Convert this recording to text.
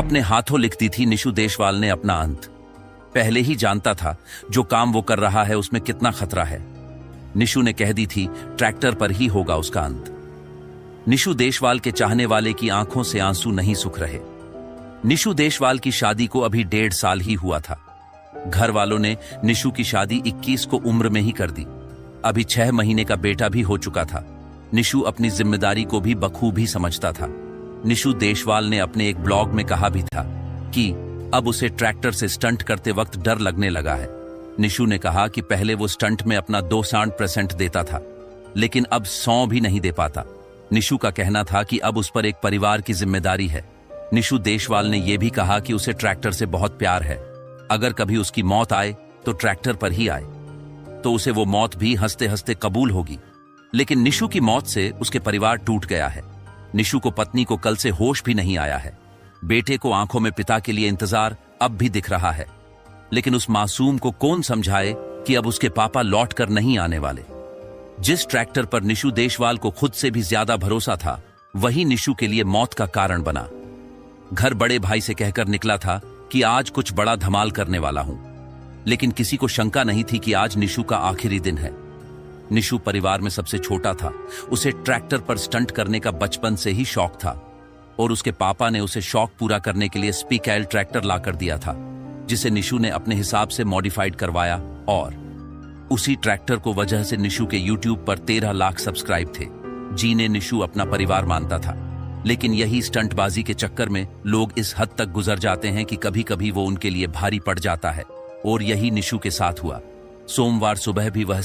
अपने हाथों लिखती थी निशु देशवाल ने अपना अंत। पहले ही जानता था जो काम वो कर रहा है उसमें कितना खतरा है। निशु ने कह दी थी ट्रैक्टर पर ही होगा उसका अंत। निशु देशवाल के चाहने वाले की आंखों से आंसू नहीं सूख रहे। निशु देशवाल की शादी को अभी 1.5 साल ही हुआ था। घर वालों ने निशु की शादी 21 को उम्र में ही कर दी। अभी 6 महीने का बेटा भी हो चुका था। निशु अपनी जिम्मेदारी को भी बखूबी समझता था। निशु देशवाल ने अपने एक ब्लॉग में कहा भी था कि अब उसे ट्रैक्टर से स्टंट करते वक्त डर लगने लगा है। निशु ने कहा कि पहले वो स्टंट में अपना 200% देता था, लेकिन अब 100 भी नहीं दे पाता। निशु का कहना था कि अब उस पर एक परिवार की जिम्मेदारी है। निशु देशवाल ने यह भी कहा कि उसे ट्रैक्टर से बहुत प्यार है। अगर कभी उसकी मौत आए तो ट्रैक्टर पर ही आए, तो उसे वो मौत भी हंसते हंसते कबूल होगी। लेकिन निशु की मौत से उसके परिवार टूट गया है। निशु को पत्नी को कल से होश भी नहीं आया है। बेटे को आंखों में पिता के लिए इंतजार अब भी दिख रहा है, लेकिन उस मासूम को कौन समझाए कि अब उसके पापा लौट कर नहीं आने वाले। जिस ट्रैक्टर पर निशु देशवाल को खुद से भी ज्यादा भरोसा था, वही निशु के लिए मौत का कारण बना। घर बड़े भाई से कहकर निकला था कि आज कुछ बड़ा धमाल करने वाला हूं, लेकिन किसी को शंका नहीं थी कि आज निशु का आखिरी दिन है। निशु परिवार में सबसे छोटा था। उसे ट्रैक्टर पर स्टंट करने का बचपन से ही शौक था और उसके पापा ने उसे शौक पूरा करने के लिए स्पीकैल ट्रैक्टर लाकर दिया था, जिसे निशु ने अपने हिसाब से मॉडिफाइड करवाया। और उसी ट्रैक्टर को वजह से निशु के यूट्यूब पर 13 लाख सब्सक्राइब थे, जिन्हें निशु अपना परिवार मानता था। लेकिन यही स्टंटबाजी के चक्कर में लोग इस हद तक गुजर जाते हैं कि कभी कभी वो उनके लिए भारी पड़ जाता है, और यही निशु के साथ हुआ। सोमवार सुबह भी वह